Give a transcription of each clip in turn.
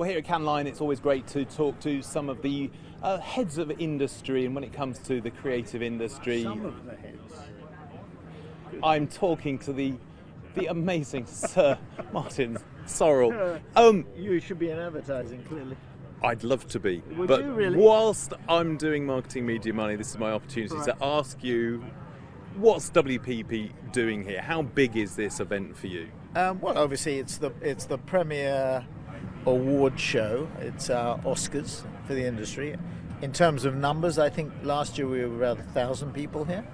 Well, here at Cannes Lion, it's always great to talk to some of the heads of industry, and when it comes to the creative industry, Some of the heads. I'm talking to the amazing Sir Martin Sorrell. You should be in advertising, clearly. I'd love to be, Would but you really? whilst I'm doing Marketing.Media.Money, this is my opportunity to ask you, what's WPP doing here? How big is this event for you? Well, obviously, it's the premier award show. It's our Oscars for the industry. In terms of numbers, I think last year we were about 1,000 people here.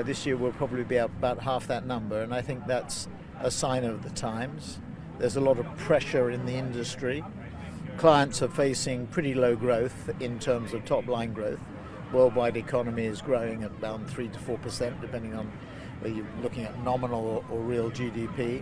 This year we'll probably be about half that number, and I think that's a sign of the times. There's a lot of pressure in the industry. Clients are facing pretty low growth in terms of top-line growth. Worldwide economy is growing at around 3 to 4%, depending on whether you're looking at nominal or real GDP.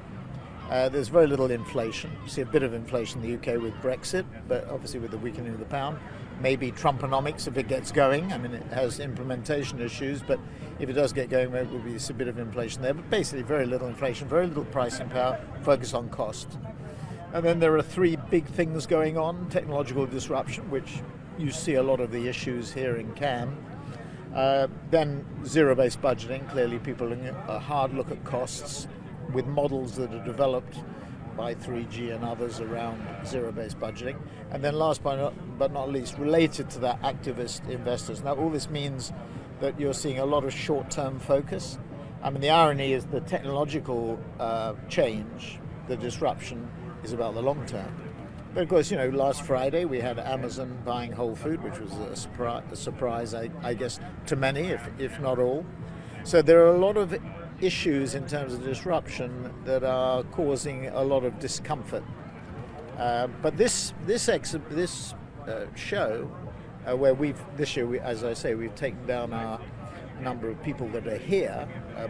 There's very little inflation. You see a bit of inflation in the UK with Brexit, but obviously with the weakening of the pound. Maybe Trumponomics if it gets going. I mean, it has implementation issues, but if it does get going, there will be a bit of inflation there. But basically very little inflation, very little pricing power, focus on cost. And then there are three big things going on. Technological disruption, which you see a lot of the issues here in Cannes. Then zero-based budgeting. Clearly people are taking a hard look at costs with models that are developed by 3G and others around zero-based budgeting. And then last but not least, related to that, activist investors. Now all this means that you're seeing a lot of short-term focus. I mean, the irony is the technological change, the disruption, is about the long term. But of course, last Friday we had Amazon buying Whole Food, which was a surprise, I guess, to many, if not all. So there are a lot of issues in terms of disruption that are causing a lot of discomfort. But this show, where this year, as I say, we've taken down our number of people that are here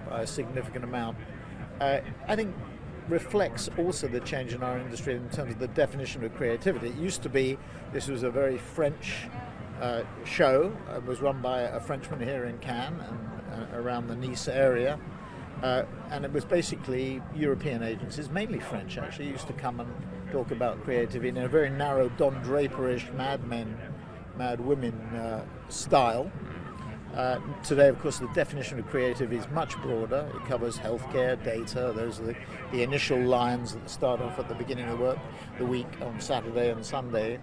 by a significant amount, I think reflects also the change in our industry in terms of the definition of creativity. It used to be this was a very French show. It was run by a Frenchman here in Cannes and around the Nice area. And it was basically European agencies, mainly French actually, used to come and talk about creativity in a very narrow Don Draper-ish Mad Men, Mad Women style. Today, of course, the definition of creativity is much broader. It covers healthcare, data. Those are the initial lines that start off at the beginning of the week on Saturday and Sunday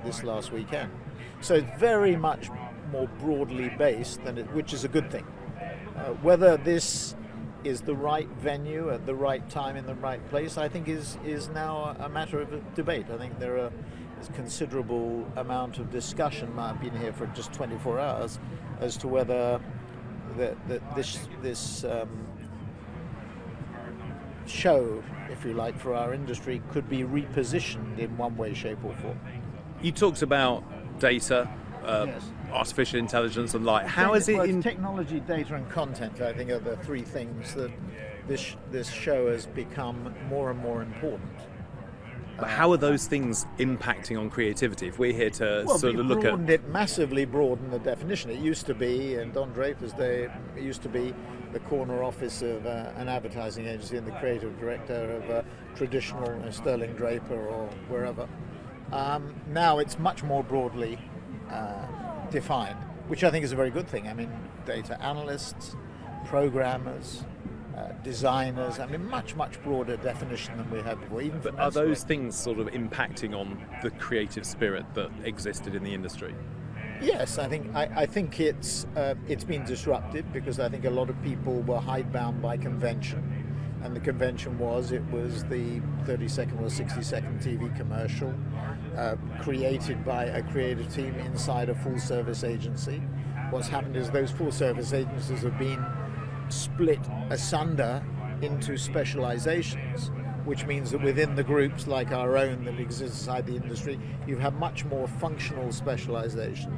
this last weekend. So it's very much more broadly based, which is a good thing. Whether this is the right venue at the right time in the right place, I think is now a matter of debate. I think there's considerable amount of discussion. I've been here for just 24 hours as to whether this show, if you like, for our industry could be repositioned in one way, shape or form. You talked about data, Yes. artificial intelligence and light. How is it in technology, data and content, I think, are the three things that this show has become more and more important. But how are those things impacting on creativity? If we're here to sort of look at it massively broadened the definition. It used to be, in Don Draper's day, it used to be the corner office of an advertising agency and the creative director of a traditional Sterling Draper or wherever. Now it's much more broadly defined, which I think is a very good thing. I mean, data analysts, programmers, designers, I mean, much broader definition than we had before. But are those things sort of impacting on the creative spirit that existed in the industry? Yes, I think it's been disrupted because I think a lot of people were hidebound by convention, and the convention was the 30-second or 60-second TV commercial created by a creative team inside a full-service agency. What's happened is those full-service agencies have been split asunder into specializations, which means that within the groups like our own that exist inside the industry, you have much more functional specialization.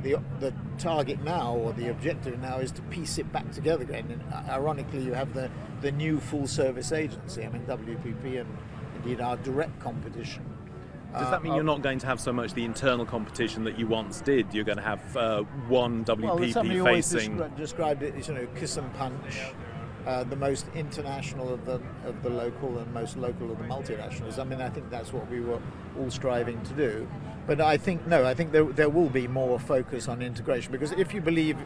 The target now, or the objective now, is to piece it back together again. And ironically, you have the new full-service agency. I mean, WPP and indeed our direct competition. Does that mean you're not going to have so much the internal competition that you once did? You're going to have one WPP somebody facing. always described it as kiss and punch, the most international of the local and most local of the multinationals. I mean, I think that's what we were all striving to do. But I think there will be more focus on integration, because if you believe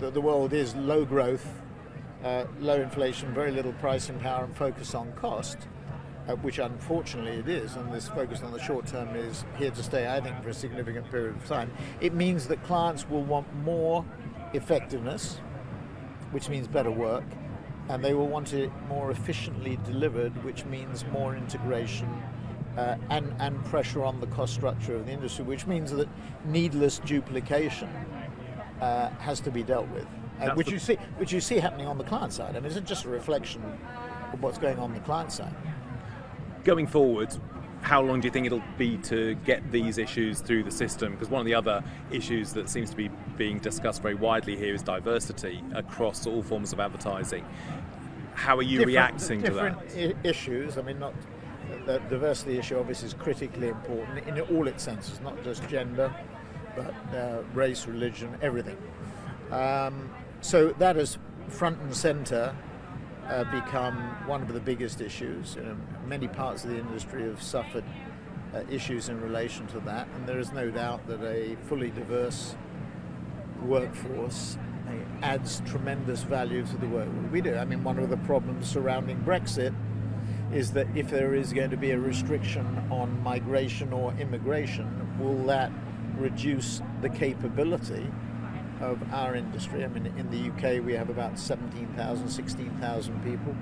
that the world is low growth, low inflation, very little pricing power, and focus on cost, which unfortunately it is, and this focus on the short term is here to stay, I think, for a significant period of time, it means that clients will want more effectiveness, which means better work, and they will want it more efficiently delivered, which means more integration and pressure on the cost structure of the industry, which means that needless duplication has to be dealt with, which you see happening on the client side. I mean, it's just a reflection of what's going on the client side. Going forward, how long do you think it'll be to get these issues through the system? Because one of the other issues that seems to be being discussed very widely here is diversity across all forms of advertising. How are you reacting to that? Different issues. I mean, not the diversity issue obviously is critically important in all its senses, not just gender, but race, religion, everything. So that is front and center. Become one of the biggest issues. Many parts of the industry have suffered issues in relation to that, and there is no doubt that a fully diverse workforce adds tremendous value to the work we do. I mean, one of the problems surrounding Brexit is that if there is going to be a restriction on migration or immigration, will that reduce the capability of our industry? I mean, in the UK we have about 17,000, 16,000 people.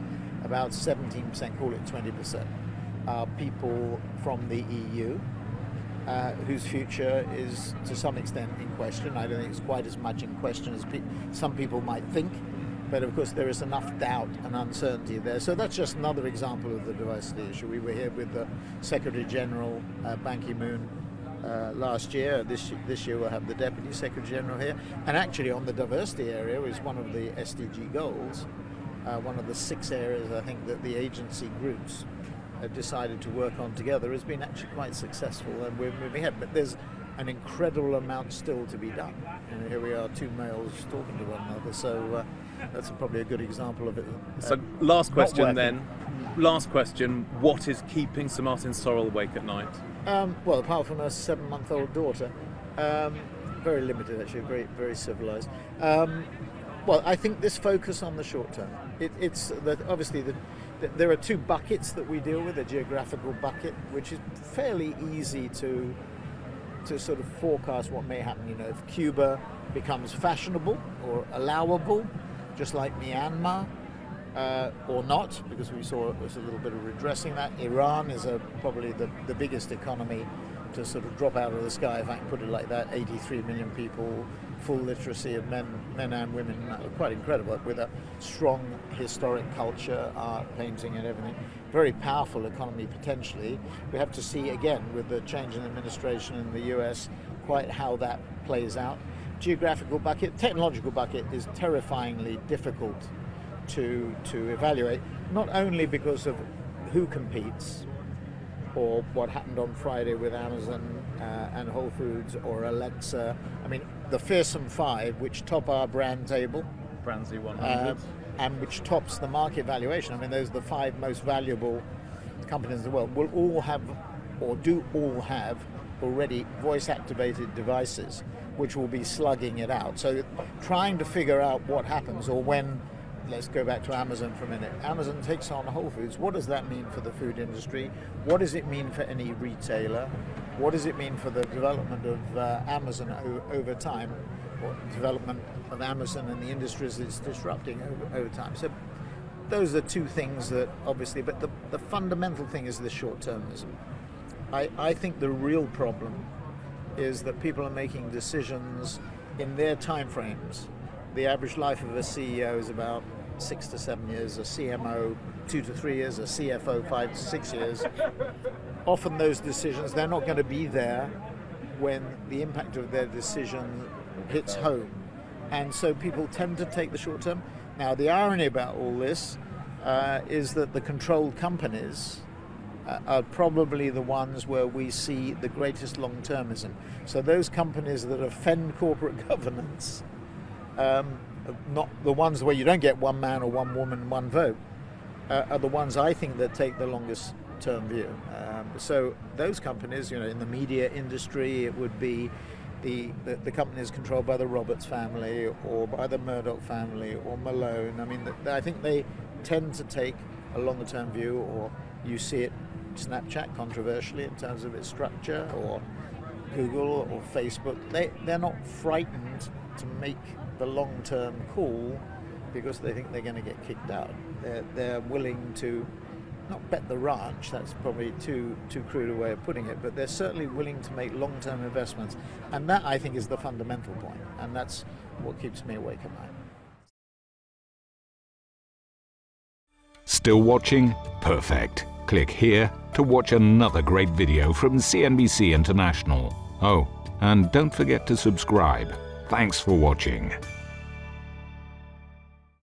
About 17%, call it 20%, are people from the EU, whose future is to some extent in question. I don't think it's quite as much in question as some people might think, but of course there is enough doubt and uncertainty there. So that's just another example of the diversity issue. We were here with the Secretary General, Ban Ki-moon, last year. This year we'll have the Deputy Secretary General here, and actually on the diversity area is one of the SDG goals, one of the 6 areas I think that the agency groups have decided to work on together has been actually quite successful, and we're moving ahead, but there's an incredible amount still to be done. And here we are, 2 males talking to one another, so that's probably a good example of it. So last question then, what is keeping Sir Martin Sorrell awake at night? Well, apart from a 7-month-old daughter, very limited actually, very, very civilized. Well, I think this focus on the short term. It's that obviously there are 2 buckets that we deal with: a geographical bucket, which is fairly easy to sort of forecast what may happen. You know, if Cuba becomes fashionable or allowable, just like Myanmar. Or not, because we saw it was a little bit of redressing that. Iran is probably the biggest economy to sort of drop out of the sky, if I can put it like that. 83 million people, full literacy of men and women, quite incredible, with a strong historic culture, art, painting and everything. Very powerful economy potentially. We have to see again with the change in administration in the US quite how that plays out. Geographical bucket, technological bucket is terrifyingly difficult to evaluate, not only because of who competes or what happened on Friday with Amazon and Whole Foods or Alexa. I mean, the fearsome 5, which top our brand table, Brandsy 100, and which tops the market valuation. I mean, those are the 5 most valuable companies in the world, will all have, or do all have, already voice-activated devices, which will be slugging it out. So trying to figure out what happens, or when, let's go back to Amazon for a minute. Amazon takes on Whole Foods. What does that mean for the food industry? What does it mean for any retailer? What does it mean for the development of Amazon over time? Or development of Amazon and the industries it's disrupting over time? So those are 2 things that obviously, but the fundamental thing is the short-termism. I think the real problem is that people are making decisions in their time frames. The average life of a CEO is about 6 to 7 years, a CMO 2 to 3 years, a CFO 5 to 6 years. Often those decisions, they're not going to be there when the impact of their decision hits home. And so people tend to take the short term. Now, the irony about all this is that the controlled companies are probably the ones where we see the greatest long-termism. So those companies that offend corporate governance not the ones where you don't get one man or one woman, one vote, are the ones I think that take the longest term view. So those companies, in the media industry, it would be the companies controlled by the Roberts family or by the Murdoch family or Malone. I mean, I think they tend to take a longer term view, or you see it Snapchat controversially in terms of its structure, or Google or Facebook. They're not frightened to make the long term call because they think they're going to get kicked out. They're willing to not bet the ranch, that's probably too crude a way of putting it, but they're certainly willing to make long-term investments. And that, I think, is the fundamental point, and that's what keeps me awake at night. Still watching? Perfect. Click here to watch another great video from CNBC International. Oh, and don't forget to subscribe. Thanks for watching.